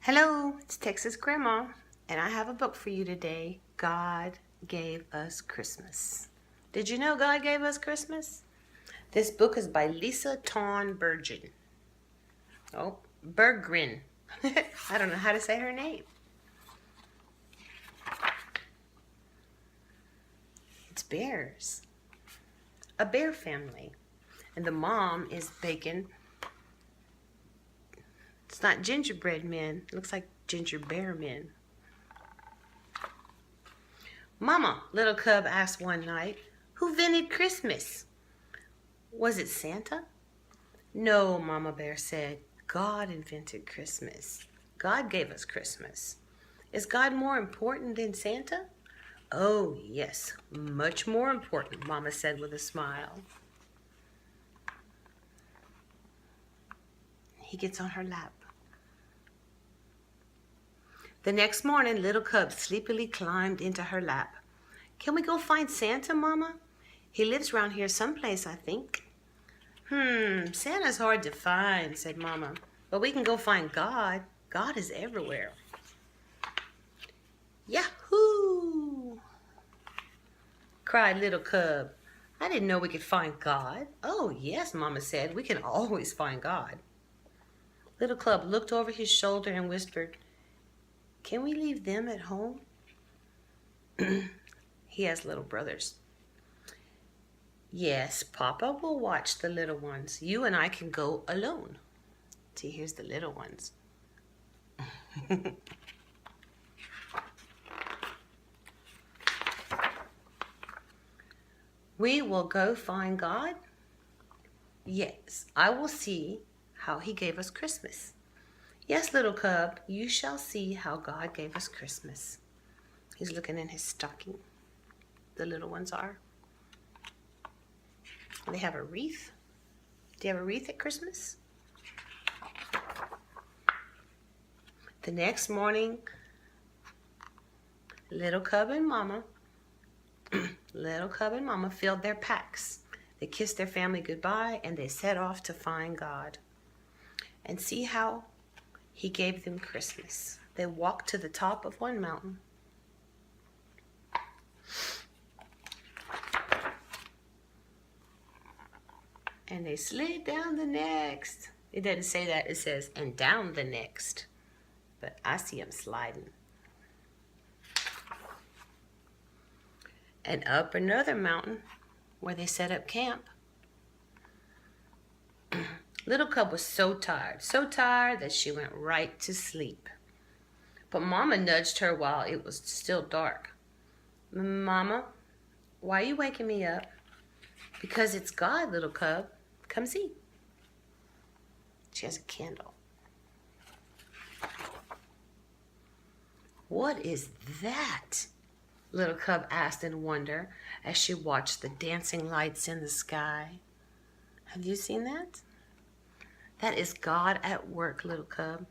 Hello, it's Texas Grandma, and I have a book for you today. God Gave Us Christmas. Did you know God gave us Christmas? This book is by Lisa Tawn Bergin. Oh, Berggren. I don't know how to say her name. It's bears. A bear family. And the mom is baking. It's not gingerbread men. It looks like ginger bear men. Mama, little cub asked one night, who invented Christmas? Was it Santa? No, Mama Bear said, God invented Christmas. God gave us Christmas. Is God more important than Santa? Oh, yes, much more important, Mama said with a smile. He gets on her lap. The next morning, little cub sleepily climbed into her lap. Can we go find Santa, Mama? He lives around here someplace, I think. Santa's hard to find, said Mama. But we can go find God. God is everywhere. Yahoo! Cried little cub. I didn't know we could find God. Oh, yes, Mama said. We can always find God. Little cub looked over his shoulder and whispered, can we leave them at home? He has little brothers. Yes, Papa will watch the little ones. You and I can go alone. See, here's the little ones. We will go find God? Yes, I will see how he gave us Christmas. Yes, little cub, you shall see how God gave us Christmas. He's looking in his stocking. The little ones are. They have a wreath. Do you have a wreath at Christmas? The next morning, little cub and mama filled their packs. They kissed their family goodbye and they set off to find God and see how he gave them Christmas. They walked to the top of one mountain. And they slid down the next. It doesn't say that. It says, and down the next. But I see them sliding. And up another mountain where they set up camp. Little cub was so tired that she went right to sleep. But Mama nudged her while it was still dark. Mama, why are you waking me up? Because it's God, little cub. Come see. She has a candle. What is that? Little cub asked in wonder as she watched the dancing lights in the sky. Have you seen that? That is God at work, little cub.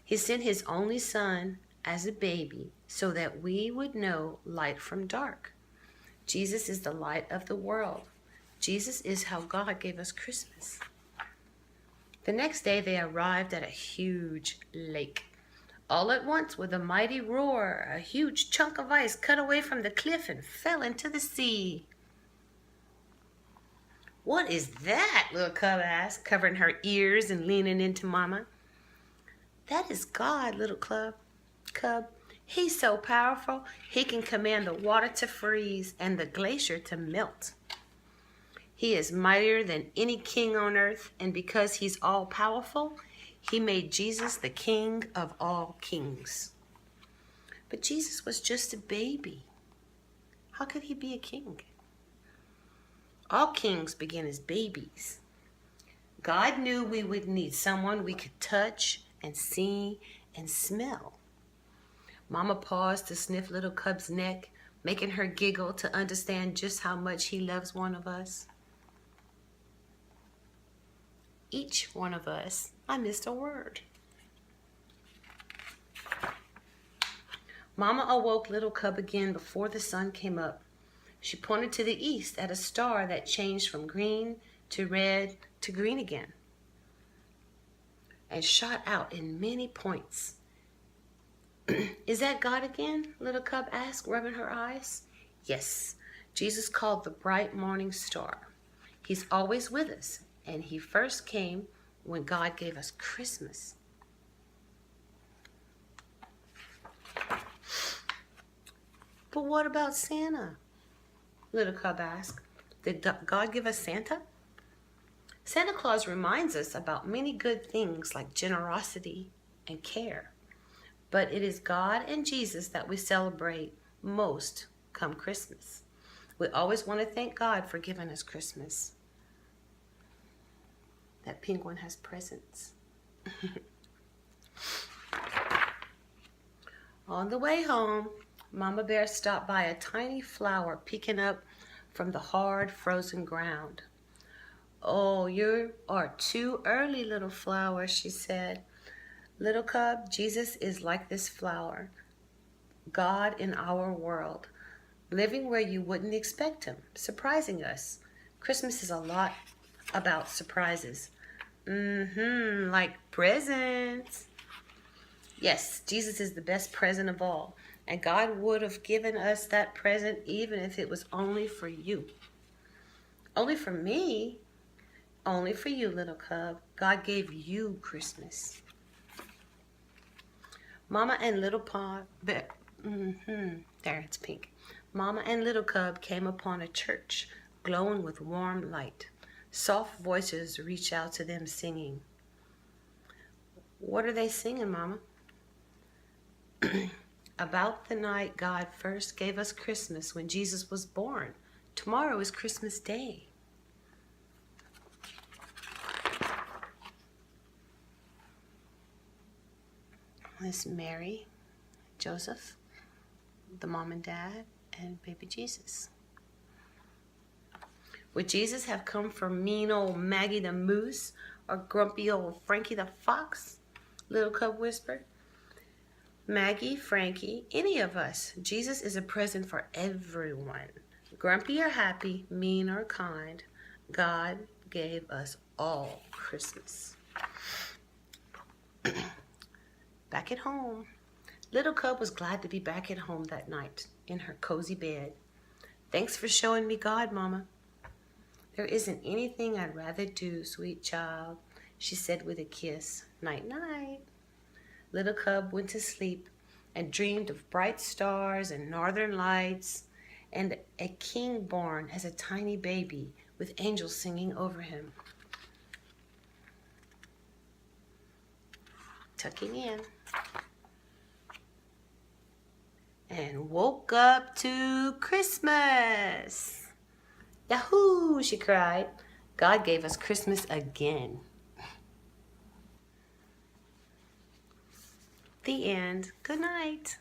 He sent his only son as a baby so that we would know light from dark. Jesus is the light of the world. Jesus is how God gave us Christmas. The next day they arrived at a huge lake. All at once, with a mighty roar, a huge chunk of ice cut away from the cliff and fell into the sea. What is that? Little cub asked, covering her ears and leaning into Mama. That is God, little cub. He's so powerful, he can command the water to freeze and the glacier to melt. He is mightier than any king on earth, and because he's all-powerful, he made Jesus the King of all kings. But Jesus was just a baby. How could he be a king? All kings begin as babies. God knew we would need someone we could touch and see and smell. Mama paused to sniff little cub's neck, making her giggle to understand just how much he loves one of us. Each one of us. I missed a word. Mama awoke little cub again before the sun came up. She pointed to the east at a star that changed from green to red to green again and shot out in many points. Is that God again? Little Cub asked, rubbing her eyes. Yes, Jesus called the bright morning star. He's always with us, and he first came when God gave us Christmas. But what about Santa? Little Cub asked. Did God give us Santa? Santa Claus reminds us about many good things like generosity and care. But it is God and Jesus that we celebrate most come Christmas. We always want to thank God for giving us Christmas. That pink one has presents. On the way home, Mama Bear stopped by a tiny flower peeking up from the hard, frozen ground. Oh, you are too early, little flower, she said. Little Cub, Jesus is like this flower, God in our world, living where you wouldn't expect him, surprising us. Christmas is a lot about surprises. Like presents. Yes, Jesus is the best present of all, and God would have given us that present even if it was only for you. Only for me? Only for you, little Cub. God gave you Christmas. Mama and little there it's pink. Mama and little Cub came upon a church glowing with warm light. Soft voices reached out to them singing. What are they singing, Mama? About the night God first gave us Christmas when Jesus was born. Tomorrow is Christmas Day. Miss Mary, Joseph, the mom and dad, and baby Jesus. Would Jesus have come from mean old Maggie the Moose or grumpy old Frankie the Fox? Little Cub whispered. Maggie, Frankie, any of us. Jesus is a present for everyone. Grumpy or happy, mean or kind, God gave us all Christmas. Back at home, Little Cub was glad to be back at home that night in her cozy bed. Thanks for showing me God, Mama. There isn't anything I'd rather do, sweet child, she said with a kiss. Night, night. Little Cub went to sleep and dreamed of bright stars and northern lights and a king born as a tiny baby with angels singing over him. Tucking in. And woke up to Christmas. Yahoo, she cried. God gave us Christmas again. The end. Good night.